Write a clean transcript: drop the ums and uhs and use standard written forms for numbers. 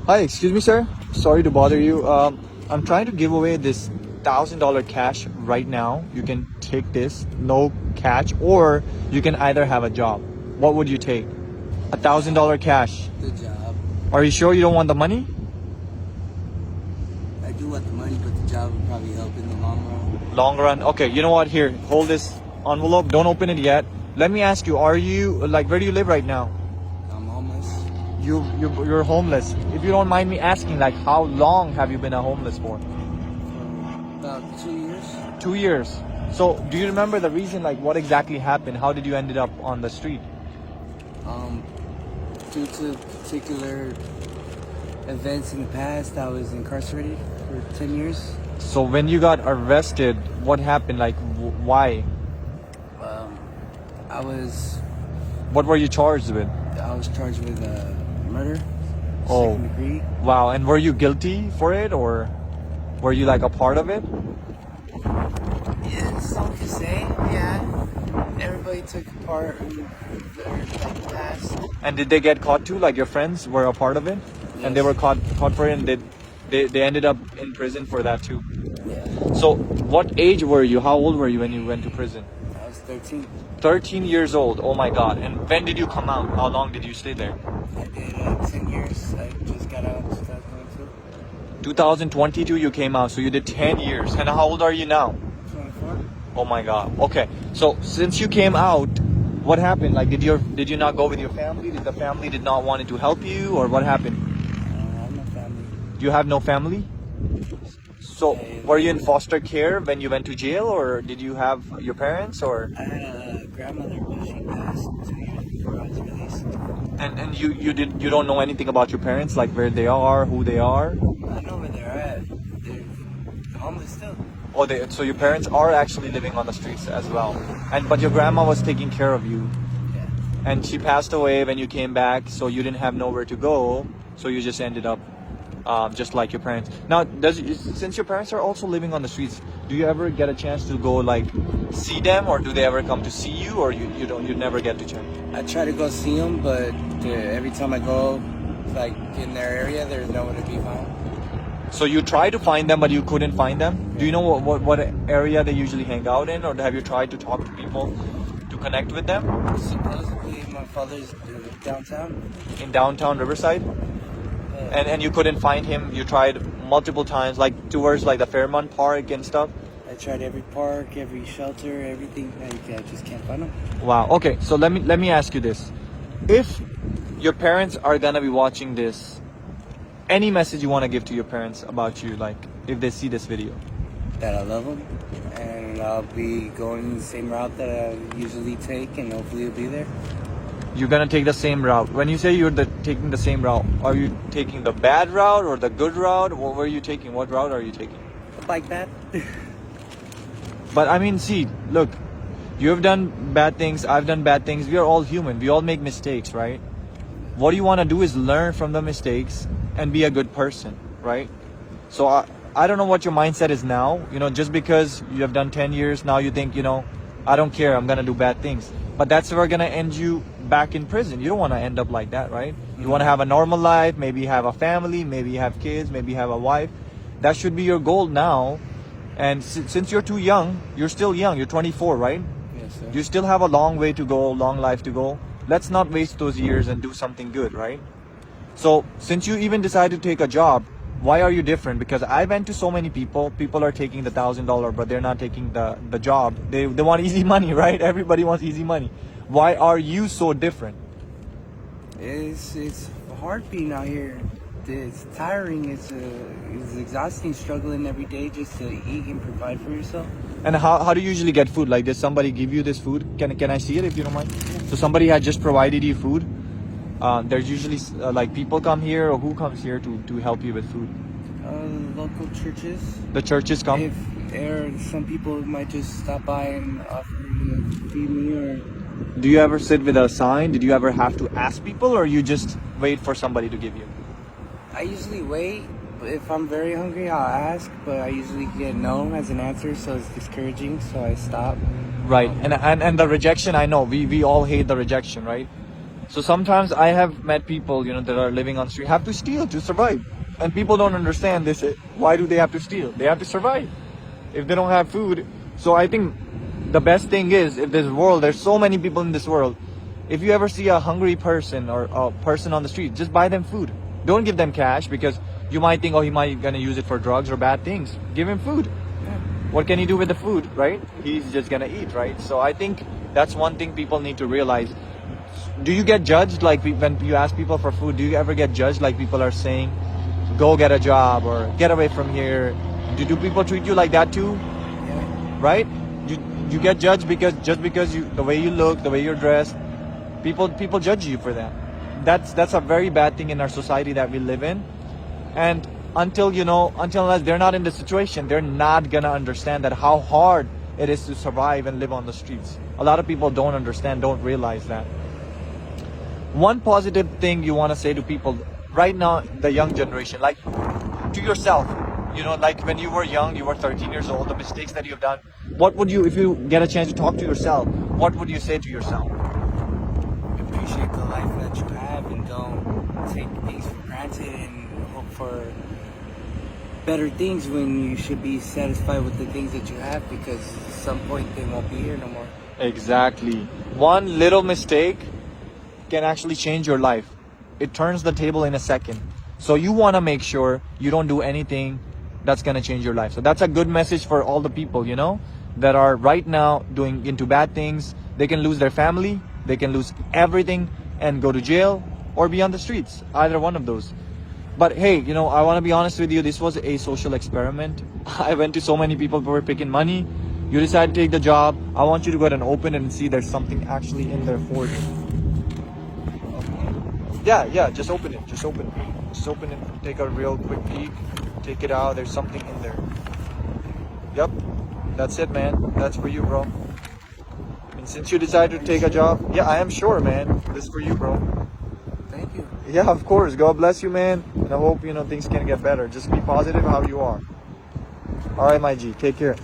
Hi, excuse me, sir. Sorry to bother you. I'm trying to give away this $1,000 cash right now. You can take this, no catch, or you can either have a job. What would you take? $1,000 cash. The job. Are you sure you don't want the money? I do want the money, but the job would probably help in the long run. Long run. Okay, you know what? Here, hold this envelope. Don't open it yet. Let me ask you, are you, like, where do you live right now? I'm homeless. You're homeless. If you don't mind me asking, like, how long have you been a homeless for? About 2 years. 2 years. So, do you remember the reason, like, what exactly happened? How did you ended up on the street? Due to particular events in the past, I was incarcerated for 10 years. So, when you got arrested, what happened? Like, why? I was What were you charged with? charged with murder, Oh. second degree. Wow. And were you guilty for it, or were you like a part of it? Yeah, some could say, yeah. Everybody took part in their past. And did they get caught too? Like your friends were a part of it, and they Yes. were caught for it, and they ended up in prison for that too. Yeah, So, what age were you? How old were you when you went to prison? I was 13. 13 years old. Oh my God. And when did you come out? How long did you stay there? I did 10 years. I just got out in 2022. 2022 you came out, so you did 10 years. And how old are you now? 24. Oh my God. Okay. So since you came out, what happened? Like, did you not go with your family? Did the family did not want to help you, or what happened? I have no family. You have no family? So were you in foster care when you went to jail, or did you have your parents, or? I had a grandmother, but she passed 2 years before I was released. And you don't know anything about your parents, like where they are, who they are? I know where they're at. They're homeless still. Oh, so your parents are actually living on the streets as well. But your grandma was taking care of you, Yeah. and she passed away when you came back, so you didn't have nowhere to go, so you just ended up just like your parents. Now, since your parents are also living on the streets, do you ever get a chance to go like see them, or do they ever come to see you, or you never get to check? I try to go see them, but every time I go, like in their area, there's nowhere to be found. So you try to find them, but you couldn't find them. Do you know what area they usually hang out in, or have you tried to talk to people to connect with them? Supposedly, my father's downtown. In downtown Riverside? And you couldn't find him. You tried multiple times, like towards like the Fairmont Park and stuff. I tried every park, every shelter, everything. I just can't find them. Wow. Okay, so let me ask you this: if your parents are gonna be watching this, any message you want to give to your parents about you, like if they see this video? That I love them, and I'll be going the same route that I usually take, and hopefully it'll be there. You're gonna take the same route. When you say taking the same route, are you taking the bad route or the good route? What were you taking? What route are you taking? Like that. But I mean, see, look, you have done bad things. I've done bad things. We are all human. We all make mistakes, right? What you want to do is learn from the mistakes and be a good person, right? So I don't know what your mindset is now. You know, just because you have done 10 years, now you think, I don't care, I'm gonna do bad things. But that's ever gonna end you back in prison. You don't want to end up like that, right? You want to have a normal life, maybe have a family, maybe have kids, maybe have a wife. That should be your goal now. And since you're too young, you're still young, you're 24, right? Yes, sir. You still have a long way to go, long life to go. Let's not waste those years and do something good, right? So since you even decided to take a job, why are you different? Because I went to so many people are taking the $1,000, but they're not taking the job. They want easy money, right? Everybody wants easy money. Why are you so different? It's hard being out here. It's tiring. It's exhausting. Struggling every day just to eat and provide for yourself. And how do you usually get food? Like, does somebody give you this food? Can I see it if you don't mind? So somebody had just provided you food. There's usually like people come here, or who comes here to help you with food? Local churches. The churches come. If there, some people might just stop by and offer to feed me, or. Do you ever sit with a sign? Did you ever have to ask people, or you just wait for somebody to give you? I usually wait. But if I'm very hungry, I'll ask, but I usually get no as an answer, so it's discouraging. So I stop. Right. And the rejection, I know we all hate the rejection, right? So sometimes I have met people, that are living on the street have to steal to survive. And people don't understand this. Why do they have to steal? They have to survive. If they don't have food. So I think the best thing is, if there's so many people in this world, if you ever see a hungry person or a person on the street, just buy them food. Don't give them cash, because you might think, oh, he might gonna use it for drugs or bad things. Give him food. What can he do with the food, right? He's just gonna eat, right? So I think that's one thing people need to realize. Do you get judged, like when you ask people for food? Do you ever get judged, like people are saying, go get a job or get away from here? Do people treat you like that too? Yeah. Right? You get judged because the way you look, the way you're dressed, people judge you for that. That's a very bad thing in our society that we live in. And until unless they're not in the situation, they're not gonna understand that how hard it is to survive and live on the streets. A lot of people don't understand, don't realize that. One positive thing you want to say to people right now, the young generation, like to yourself, like when you were young, you were 13 years old, the mistakes that you've done, what would you, if you get a chance to talk to yourself, what would you say to yourself? Appreciate the life that you have, and don't take things for granted and hope for better things when you should be satisfied with the things that you have, because at some point they won't be here no more. Exactly. One little mistake can actually change your life. It turns the table in a second. So you want to make sure you don't do anything that's going to change your life. So that's a good message for all the people, that are right now doing into bad things. They can lose their family, they can lose everything and go to jail or be on the streets. Either one of those. But hey, I want to be honest with you. This was a social experiment. I went to so many people who were picking money. You decided to take the job. I want you to go ahead and open it and see there's something actually in there for you. Yeah, just open it. Just open it. Take a real quick peek. Take it out. There's something in there. Yep. That's it, man. That's for you, bro. I mean, since you decided to take a job, yeah, I am sure, man. This is for you, bro. Thank you. Yeah, of course. God bless you, man. And I hope, things can get better. Just be positive how you are. All right, my G. Take care.